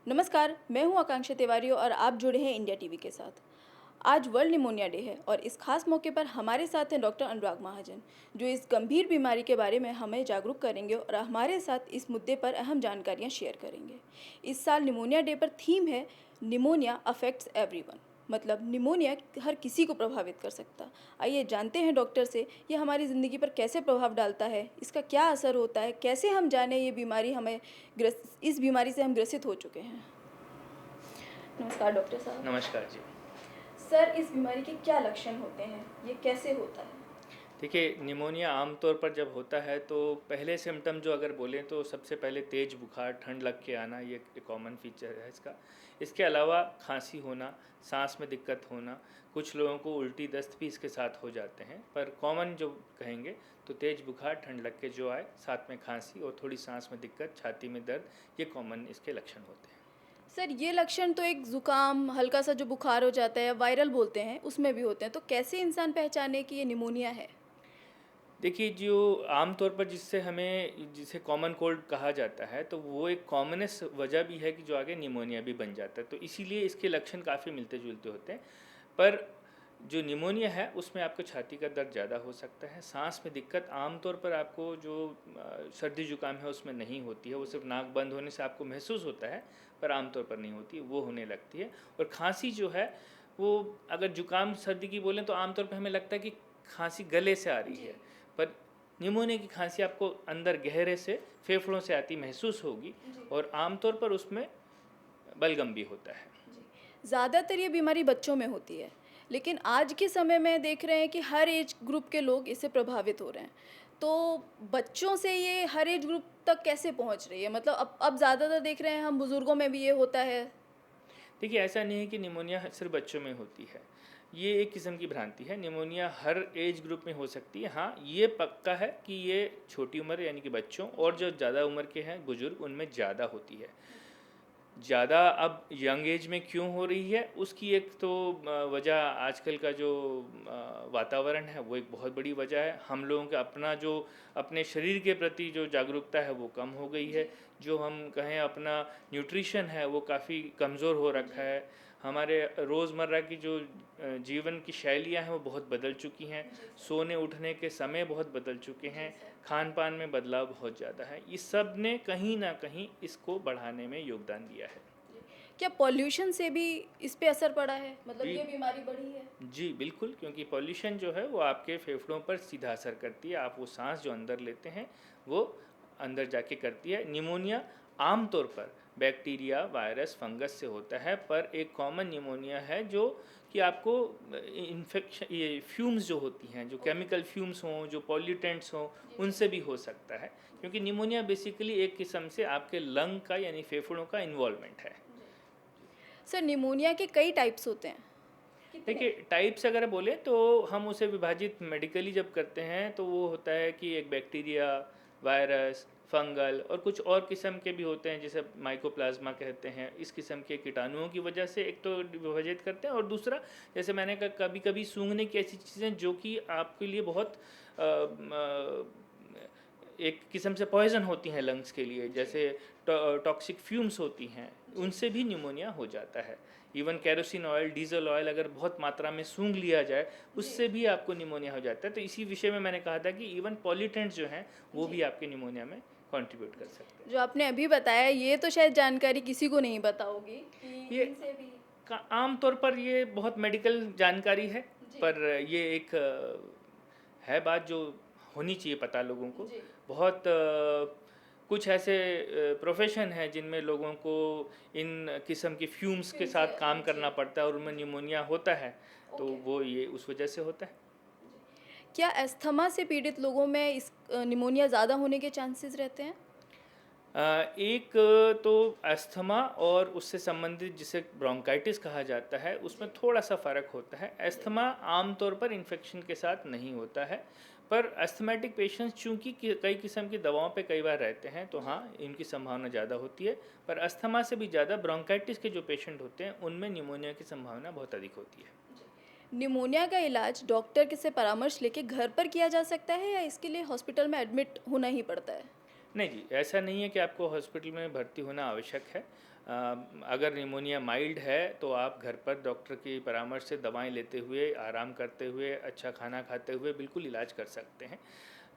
नमस्कार, मैं हूं आकांक्षा तिवारी और आप जुड़े हैं इंडिया टीवी के साथ। आज वर्ल्ड निमोनिया डे है और इस खास मौके पर हमारे साथ हैं डॉक्टर अनुराग महाजन, जो इस गंभीर बीमारी के बारे में हमें जागरूक करेंगे और हमारे साथ इस मुद्दे पर अहम जानकारियां शेयर करेंगे। इस साल निमोनिया डे पर थीम है निमोनिया अफेक्ट्स एवरीवन, मतलब निमोनिया हर किसी को प्रभावित कर सकता। आइए जानते हैं डॉक्टर से ये हमारी ज़िंदगी पर कैसे प्रभाव डालता है, इसका क्या असर होता है, कैसे हम जाने ये बीमारी हमें इस बीमारी से हम ग्रसित हो चुके हैं। नमस्कार डॉक्टर साहब। नमस्कार जी। सर, इस बीमारी के क्या लक्षण होते हैं, ये कैसे होता है? देखिए, निमोनिया आमतौर पर जब होता है तो पहले सिम्टम जो अगर बोलें तो सबसे पहले तेज़ बुखार, ठंड लग के आना, ये एक कॉमन फीचर है इसका। इसके अलावा खांसी होना, सांस में दिक्कत होना, कुछ लोगों को उल्टी दस्त भी इसके साथ हो जाते हैं, पर कॉमन जो कहेंगे तो तेज़ बुखार, ठंड लग के जो आए, साथ में खांसी और थोड़ी सांस में दिक्कत, छाती में दर्द, ये कॉमन इसके लक्षण होते हैं। सर, ये लक्षण तो एक ज़ुकाम, हल्का सा जो बुखार हो जाता है, वायरल बोलते हैं, उसमें भी होते हैं। तो कैसे इंसान पहचाने कि ये निमोनिया है? देखिए, जो आम तौर पर जिसे कॉमन कोल्ड कहा जाता है, तो वो एक कॉमनेस्ट वजह भी है कि जो आगे निमोनिया भी बन जाता है, तो इसीलिए इसके लक्षण काफ़ी मिलते जुलते होते हैं। पर जो निमोनिया है उसमें आपको छाती का दर्द ज़्यादा हो सकता है, सांस में दिक्कत आमतौर पर आपको जो सर्दी जुकाम है उसमें नहीं होती है, वो सिर्फ नाक बंद होने से आपको महसूस होता है, पर आमतौर पर नहीं होती, वो होने लगती है। और खांसी जो है वो, अगर जुकाम सर्दी की बोलें तो आमतौर पर हमें लगता है कि खांसी गले से आ रही है, पर निमोनिया की खांसी आपको अंदर गहरे से फेफड़ों से आती महसूस होगी और आमतौर पर उसमें बलगम भी होता है। ज़्यादातर ये बीमारी बच्चों में होती है, लेकिन आज के समय में देख रहे हैं कि हर एज ग्रुप के लोग इससे प्रभावित हो रहे हैं। तो बच्चों से ये हर एज ग्रुप तक कैसे पहुंच रही है? मतलब अब ज़्यादातर देख रहे हैं हम बुज़ुर्गों में भी ये होता है। देखिए, ऐसा नहीं है कि निमोनिया सिर्फ बच्चों में होती है, ये एक किस्म की भ्रांति है। निमोनिया हर एज ग्रुप में हो सकती है। हाँ, ये पक्का है कि ये छोटी उम्र यानी कि बच्चों और जो ज़्यादा उम्र के हैं बुजुर्ग, उनमें ज़्यादा होती है। ज़्यादा अब यंग एज में क्यों हो रही है, उसकी एक तो वजह आजकल का जो वातावरण है वो एक बहुत बड़ी वजह है। हम लोगों का अपने शरीर के प्रति जो जागरूकता है वो कम हो गई है। जो हम कहें अपना न्यूट्रिशन है वो काफ़ी कमज़ोर हो रखा है। हमारे रोज़मर्रा की जो जीवन की शैलियाँ हैं वो बहुत बदल चुकी हैं। सोने उठने के समय बहुत बदल चुके हैं। खान पान में बदलाव बहुत ज़्यादा है। इस सब ने कहीं ना कहीं इसको बढ़ाने में योगदान दिया है। क्या पॉल्यूशन से भी इस पे असर पड़ा है? मतलब जी, ये बीमारी बढ़ी है? जी बिल्कुल, क्योंकि पॉल्यूशन जो है वो आपके फेफड़ों पर सीधा असर करती है। आप वो सांस जो अंदर लेते हैं वो अंदर जाके करती है। निमोनिया आम तौर पर बैक्टीरिया, वायरस, फंगस से होता है, पर एक कॉमन निमोनिया है जो कि आपको इन्फेक्शन, ये फ्यूम्स जो होती हैं, जो केमिकल फ्यूम्स हों, जो पॉल्यूटेंट्स हों, उनसे भी हो सकता है। क्योंकि निमोनिया बेसिकली एक किस्म से आपके लंग का यानी फेफड़ों का इन्वॉल्वमेंट है। सर, निमोनिया के कई टाइप्स होते हैं। कितने? देखिए, टाइप्स अगर बोले तो हम उसे विभाजित मेडिकली जब करते हैं तो वो होता है कि एक बैक्टीरिया, वायरस, फंगल और कुछ और किस्म के भी होते हैं, जैसे माइकोप्लाज्मा कहते हैं। इस किस्म के कीटाणुओं की वजह से एक तो विभाजित करते हैं, और दूसरा, जैसे मैंने कहा, कभी कभी सूंघने की ऐसी चीज़ें जो कि आपके लिए बहुत एक किस्म से पॉइजन होती हैं लंग्स के लिए, जैसे टॉक्सिक फ्यूम्स होती हैं, उनसे भी निमोनिया हो जाता है। Even kerosene oil, diesel oil अगर बहुत मात्रा में सूंघ लिया जाए, उससे भी आपको निमोनिया हो जाता है। तो इसी विषय में मैंने कहा था कि इवन पॉल्यूटेंट्स जो हैं वो भी आपके निमोनिया में कंट्रीब्यूट कर सकते हैं। जो आपने अभी बताया ये तो शायद जानकारी किसी को नहीं पता होगी कि ये इनसे भी। आम तौर पर ये बहुत मेडिकल जानकारी है, जी। पर ये एक है बात जो होनी चाहिए पता लोगों को। जी। बहुत कुछ ऐसे प्रोफेशन हैं जिनमें लोगों को इन किस्म की फ्यूम्स के फिर साथ काम से। करना जी। पड़ता है और उनमें निमोनिया होता है, तो ओके। वो ये उस वजह से होता है। क्या अस्थमा से पीड़ित लोगों में इस निमोनिया ज़्यादा होने के चांसेस रहते हैं? एक तो अस्थमा और उससे संबंधित जिसे ब्रोंकाइटिस कहा जाता है, उसमें थोड़ा सा फ़र्क होता है। अस्थमा आमतौर पर इन्फेक्शन के साथ नहीं होता है, पर अस्थमेटिक पेशेंट्स चूँकि कई किस्म की दवाओं पे कई बार रहते हैं, तो हाँ, इनकी संभावना ज़्यादा होती है। पर अस्थमा से भी ज़्यादा ब्रोंकाइटिस के जो पेशेंट होते हैं उनमें निमोनिया की संभावना बहुत अधिक होती है। निमोनिया का इलाज डॉक्टर के से परामर्श लेके घर पर किया जा सकता है या इसके लिए हॉस्पिटल में एडमिट होना ही पड़ता है? नहीं जी, ऐसा नहीं है कि आपको हॉस्पिटल में भर्ती होना आवश्यक है। अगर निमोनिया माइल्ड है तो आप घर पर डॉक्टर की परामर्श से दवाएं लेते हुए, आराम करते हुए, अच्छा खाना खाते हुए बिल्कुल इलाज कर सकते हैं।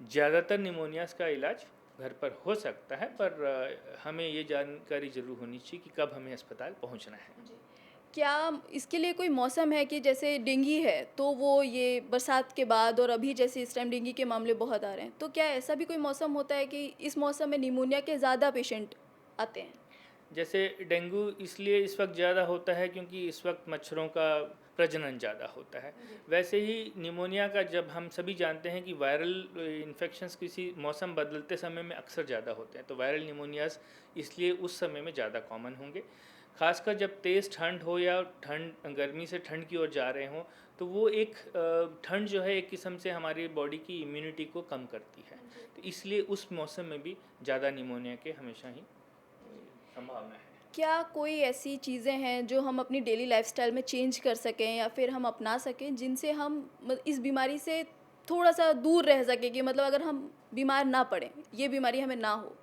ज़्यादातर निमोनियाज़ का इलाज घर पर हो सकता है, पर हमें ये जानकारी ज़रूर होनी चाहिए कि कब हमें अस्पताल पहुंचना है। क्या इसके लिए कोई मौसम है कि जैसे डेंगू है तो वो ये बरसात के बाद, और अभी जैसे इस टाइम डेंगू के मामले बहुत आ रहे हैं, तो क्या ऐसा भी कोई मौसम होता है कि इस मौसम में निमोनिया के ज़्यादा पेशेंट आते हैं? जैसे डेंगू इसलिए इस वक्त ज़्यादा होता है क्योंकि इस वक्त मच्छरों का प्रजनन ज़्यादा होता है। वैसे ही निमोनिया का, जब हम सभी जानते हैं कि वायरल इन्फेक्शंस किसी मौसम बदलते समय में अक्सर ज़्यादा होते हैं, तो वायरल निमोनियाज इसलिए उस समय में ज़्यादा कॉमन होंगे। खासकर जब तेज़ ठंड हो या ठंड, गर्मी से ठंड की ओर जा रहे हों, तो वो एक ठंड जो है एक किस्म से हमारी बॉडी की इम्यूनिटी को कम करती है, तो इसलिए उस मौसम में भी ज़्यादा निमोनिया के हमेशा ही संभावना है। क्या कोई ऐसी चीज़ें हैं जो हम अपनी डेली लाइफस्टाइल में चेंज कर सकें या फिर हम अपना सकें जिनसे हम इस बीमारी से थोड़ा सा दूर रह सकें, कि मतलब अगर हम बीमार ना पड़ें, ये बीमारी हमें ना हो?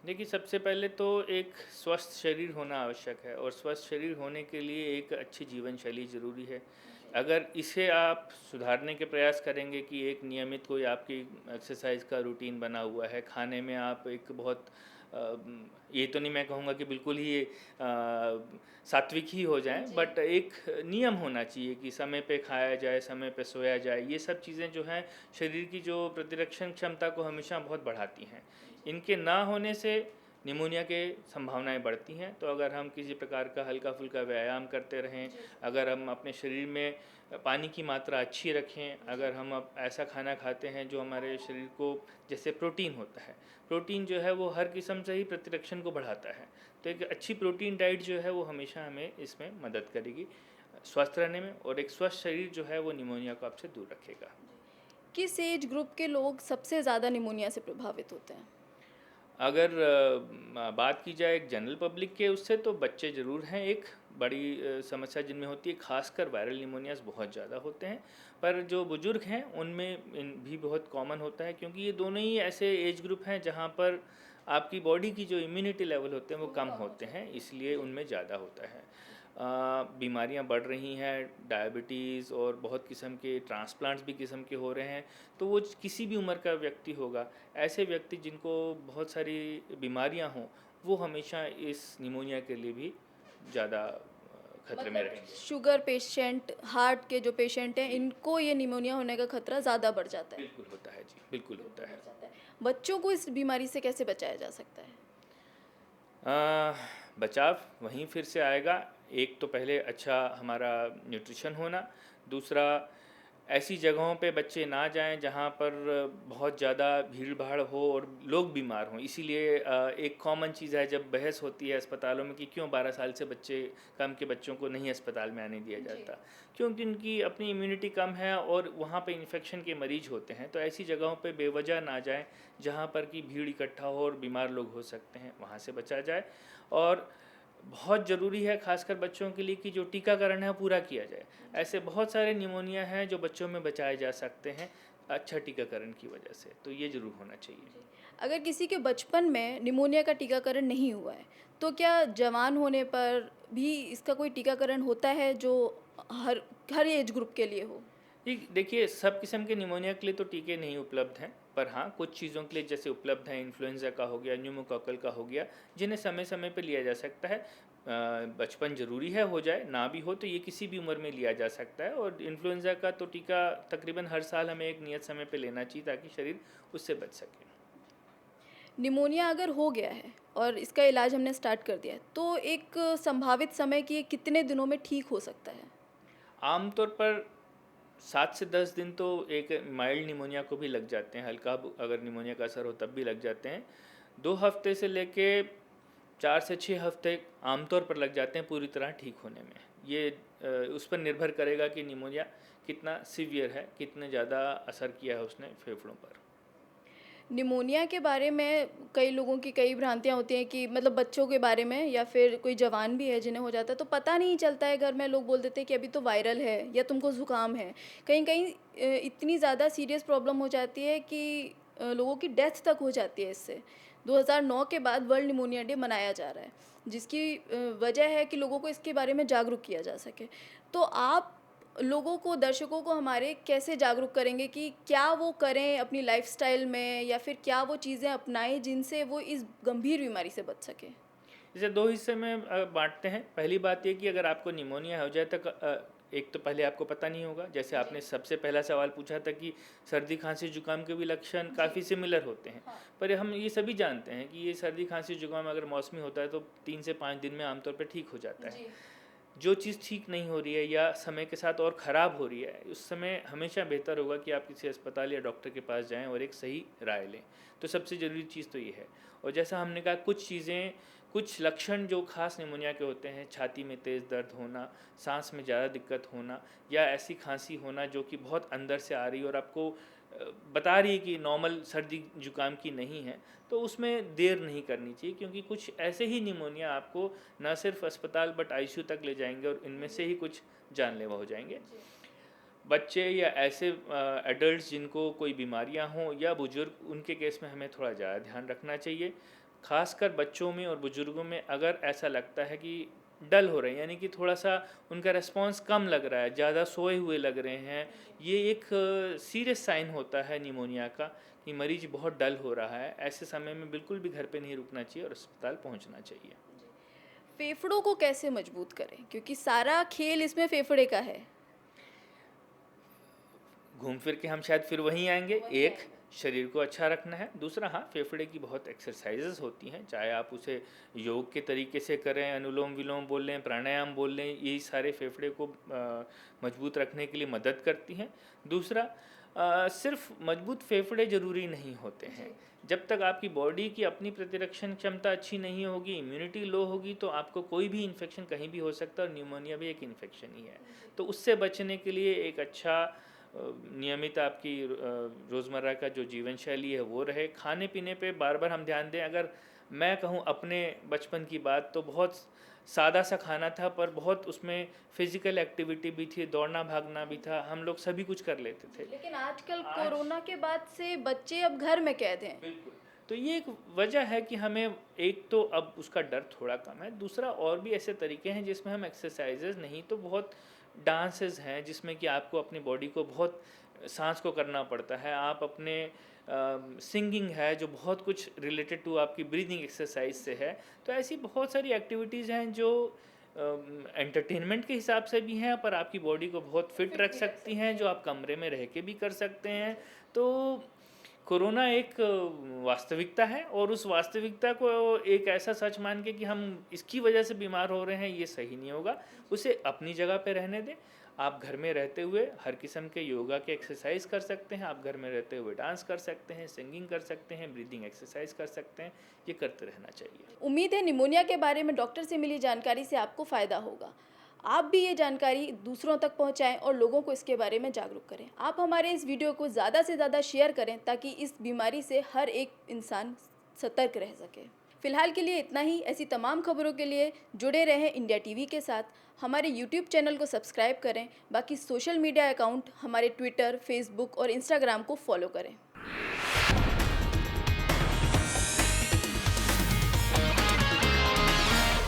देखिए, सबसे पहले तो एक स्वस्थ शरीर होना आवश्यक है, और स्वस्थ शरीर होने के लिए एक अच्छी जीवन शैली ज़रूरी है। अगर इसे आप सुधारने के प्रयास करेंगे कि एक नियमित कोई आपकी एक्सरसाइज का रूटीन बना हुआ है, खाने में आप एक बहुत ये तो नहीं मैं कहूँगा कि बिल्कुल ही सात्विक ही हो जाएं, बट एक नियम होना चाहिए कि समय पे खाया जाए, समय पे सोया जाए। ये सब चीज़ें जो हैं शरीर की जो प्रतिरक्षण क्षमता को हमेशा बहुत बढ़ाती हैं। इनके ना होने से निमोनिया के संभावनाएं बढ़ती हैं। तो अगर हम किसी प्रकार का हल्का फुल्का व्यायाम करते रहें, अगर हम अपने शरीर में पानी की मात्रा अच्छी रखें, अगर हम अब ऐसा खाना खाते हैं जो हमारे शरीर को, जैसे प्रोटीन होता है, प्रोटीन जो है वो हर किस्म से ही प्रतिरक्षण को बढ़ाता है, तो एक अच्छी प्रोटीन डाइट जो है वो हमेशा हमें इसमें मदद करेगी स्वस्थ रहने में, और एक स्वस्थ शरीर जो है वो निमोनिया को आपसे दूर रखेगा। किस एज ग्रुप के लोग सबसे ज़्यादा निमोनिया से प्रभावित होते हैं? अगर बात की जाए एक जनरल पब्लिक के उससे, तो बच्चे ज़रूर हैं एक बड़ी समस्या जिनमें होती है। खासकर वायरल निमोनियाज बहुत ज़्यादा होते हैं, पर जो बुज़ुर्ग हैं उनमें भी बहुत कॉमन होता है, क्योंकि ये दोनों ही ऐसे एज ग्रुप हैं जहाँ पर आपकी बॉडी की जो इम्यूनिटी लेवल होते हैं वो कम होते हैं, इसलिए उनमें ज़्यादा होता है। बीमारियां बढ़ रही हैं, डायबिटीज़ और बहुत किस्म के ट्रांसप्लांट्स भी किस्म के हो रहे हैं, तो वो किसी भी उम्र का व्यक्ति होगा, ऐसे व्यक्ति जिनको बहुत सारी बीमारियां हों, वो हमेशा इस निमोनिया के लिए भी ज़्यादा खतरे में रहेंगे। शुगर पेशेंट, हार्ट के जो पेशेंट हैं, इनको ये निमोनिया होने का खतरा ज़्यादा बढ़ जाता है। बिल्कुल होता है जी, बिल्कुल होता है। बच्चों को इस बीमारी से कैसे बचाया जा सकता है? बचाव वहीं फिर से आएगा। एक तो पहले अच्छा हमारा न्यूट्रिशन होना, दूसरा ऐसी जगहों पे बच्चे ना जाएं जहां पर बहुत ज़्यादा भीड़ भाड़ हो और लोग बीमार हों। इसीलिए एक कॉमन चीज़ है जब बहस होती है अस्पतालों में कि क्यों 12 साल से बच्चे कम के बच्चों को नहीं अस्पताल में आने दिया जाता, क्योंकि उनकी अपनी इम्यूनिटी कम है और वहाँ पे इन्फेक्शन के मरीज होते हैं। तो ऐसी जगहों पे बेवजह ना जाएं जहाँ पर कि भीड़ इकट्ठा हो और बीमार लोग हो सकते हैं, वहाँ से बचा जाए। और बहुत ज़रूरी है खासकर बच्चों के लिए कि जो टीकाकरण है वो पूरा किया जाए। ऐसे बहुत सारे निमोनिया हैं जो बच्चों में बचाए जा सकते हैं अच्छा टीकाकरण की वजह से, तो ये ज़रूर होना चाहिए। अगर किसी के बचपन में निमोनिया का टीकाकरण नहीं हुआ है, तो क्या जवान होने पर भी इसका कोई टीकाकरण होता है जो हर हर एज ग्रुप के लिए हो? जी देखिए, सब किस्म के निमोनिया के लिए तो टीके नहीं उपलब्ध हैं, पर हाँ कुछ चीज़ों के लिए जैसे उपलब्ध हैं, इन्फ्लुएंजा का हो गया, न्यूमोकॉकल का हो गया, जिन्हें समय समय पर लिया जा सकता है। बचपन ज़रूरी है, हो जाए ना भी हो तो ये किसी भी उम्र में लिया जा सकता है। और इन्फ्लुएंजा का तो टीका तकरीबन हर साल हमें एक नियत समय पर लेना चाहिए ताकि शरीर उससे बच सके। निमोनिया अगर हो गया है और इसका इलाज हमने स्टार्ट कर दिया है, तो एक संभावित समय कि ये कितने दिनों में ठीक हो सकता है? आमतौर पर 7 से 10 दिन तो एक माइल्ड निमोनिया को भी लग जाते हैं, हल्का अगर निमोनिया का असर हो तब भी लग जाते हैं। 2 हफ्ते से लेके 4 से 6 हफ्ते आमतौर पर लग जाते हैं पूरी तरह ठीक होने में। ये उस पर निर्भर करेगा कि निमोनिया कितना सीवियर है, कितने ज़्यादा असर किया है उसने फेफड़ों पर। निमोनिया के बारे में कई लोगों की कई भ्रांतियाँ होती हैं कि मतलब बच्चों के बारे में या फिर कोई जवान भी है जिन्हें हो जाता है तो पता नहीं चलता है, घर में लोग बोल देते हैं कि अभी तो वायरल है या तुमको ज़ुकाम है। कहीं कहीं इतनी ज़्यादा सीरियस प्रॉब्लम हो जाती है कि लोगों की डेथ तक हो जाती है इससे। 2009 के बाद वर्ल्ड निमोनिया डे मनाया जा रहा है, जिसकी वजह है कि लोगों को इसके बारे में जागरूक किया जा सके। तो आप लोगों को, दर्शकों को हमारे कैसे जागरूक करेंगे कि क्या वो करें अपनी लाइफ़स्टाइल में, या फिर क्या वो चीज़ें अपनाएँ जिनसे वो इस गंभीर बीमारी से बच सकें? इसे 2 हिस्से में बाँटते हैं। पहली बात ये कि अगर आपको निमोनिया हो जाए तो एक तो पहले आपको पता नहीं होगा। जैसे आपने सबसे पहला सवाल पूछा था कि सर्दी, खांसी, जुकाम के भी लक्षण काफ़ी सिमिलर होते हैं। हाँ। पर हम ये सभी जानते हैं कि ये सर्दी, खांसी, जुकाम अगर मौसमी होता है तो 3 से 5 दिन में आमतौर पे ठीक हो जाता है। जी। जो चीज़ ठीक नहीं हो रही है या समय के साथ और ख़राब हो रही है, उस समय हमेशा बेहतर होगा कि आप किसी अस्पताल या डॉक्टर के पास जाएं और एक सही राय लें। तो सबसे ज़रूरी चीज़ तो ये है। और जैसा हमने कहा, कुछ चीज़ें, कुछ लक्षण जो खास निमोनिया के होते हैं, छाती में तेज़ दर्द होना, सांस में ज़्यादा दिक्कत होना, या ऐसी खांसी होना जो कि बहुत अंदर से आ रही है और आपको बता रही है कि नॉर्मल सर्दी जुकाम की नहीं है, तो उसमें देर नहीं करनी चाहिए, क्योंकि कुछ ऐसे ही निमोनिया आपको न सिर्फ अस्पताल बट आईसीयू तक ले जाएंगे और इनमें से ही कुछ जानलेवा हो जाएंगे। बच्चे या ऐसे एडल्ट्स जिनको कोई बीमारियां हों या बुजुर्ग, उनके केस में हमें थोड़ा ज़्यादा ध्यान रखना चाहिए। खासकर बच्चों में और बुजुर्गों में अगर ऐसा लगता है कि डल हो रहे हैं, यानी कि थोड़ा सा उनका रिस्पांस कम लग रहा है, ज़्यादा सोए हुए लग रहे हैं, ये एक सीरियस साइन होता है निमोनिया का कि मरीज बहुत डल हो रहा है। ऐसे समय में बिल्कुल भी घर पे नहीं रुकना चाहिए और अस्पताल पहुंचना चाहिए। फेफड़ों को कैसे मजबूत करें, क्योंकि सारा खेल इसमें फेफड़े का है? घूम फिर के हम शायद फिर वहीं आएंगे। एक, शरीर को अच्छा रखना है। दूसरा, हाँ, फेफड़े की बहुत एक्सरसाइजेस होती हैं, चाहे आप उसे योग के तरीके से करें, अनुलोम विलोम बोल लें, प्राणायाम बोल लें, यही सारे फेफड़े को मजबूत रखने के लिए मदद करती हैं। दूसरा, सिर्फ मजबूत फेफड़े ज़रूरी नहीं होते हैं। जब तक आपकी बॉडी की अपनी प्रतिरक्षण क्षमता अच्छी नहीं होगी, इम्यूनिटी लो होगी, तो आपको कोई भी इन्फेक्शन कहीं भी हो सकता है, और न्यूमोनिया भी एक इन्फेक्शन ही है। तो उससे बचने के लिए एक अच्छा नियमित आपकी रोज़मर्रा का जो जीवन शैली है वो रहे। खाने पीने पे बार बार हम ध्यान दें। अगर मैं कहूँ अपने बचपन की बात, तो बहुत सादा सा खाना था, पर बहुत उसमें फिजिकल एक्टिविटी भी थी, दौड़ना भागना भी था, हम लोग सभी कुछ कर लेते थे। लेकिन आजकल कोरोना के बाद से बच्चे अब घर में कैद हैं। बिल्कुल। तो ये एक वजह है कि हमें, एक तो अब उसका डर थोड़ा कम है, दूसरा और भी ऐसे तरीके हैं जिसमें हम एक्सरसाइजेज नहीं तो बहुत डांसेस हैं जिसमें कि आपको अपनी बॉडी को बहुत सांस को करना पड़ता है। आप अपने सिंगिंग है जो बहुत कुछ रिलेटेड टू आपकी ब्रीदिंग एक्सरसाइज से है। तो ऐसी बहुत सारी एक्टिविटीज़ हैं जो एंटरटेनमेंट के हिसाब से भी हैं, पर आपकी बॉडी को बहुत फिट रख सकती हैं, जो आप कमरे में रह के भी कर सकते हैं। तो कोरोना एक वास्तविकता है, और उस वास्तविकता को एक ऐसा सच मान के कि हम इसकी वजह से बीमार हो रहे हैं, ये सही नहीं होगा। उसे अपनी जगह पे रहने दें। आप घर में रहते हुए हर किस्म के योगा के एक्सरसाइज कर सकते हैं, आप घर में रहते हुए डांस कर सकते हैं, सिंगिंग कर सकते हैं, ब्रीदिंग एक्सरसाइज कर सकते हैं। ये करते रहना चाहिए। उम्मीद है निमोनिया के बारे में डॉक्टर से मिली जानकारी से आपको फ़ायदा होगा। आप भी ये जानकारी दूसरों तक पहुंचाएं और लोगों को इसके बारे में जागरूक करें। आप हमारे इस वीडियो को ज़्यादा से ज़्यादा शेयर करें ताकि इस बीमारी से हर एक इंसान सतर्क रह सके। फिलहाल के लिए इतना ही। ऐसी तमाम खबरों के लिए जुड़े रहें इंडिया टीवी के साथ। हमारे यूट्यूब चैनल को सब्सक्राइब करें। बाकी सोशल मीडिया अकाउंट हमारे ट्विटर, फेसबुक और इंस्टाग्राम को फॉलो करें।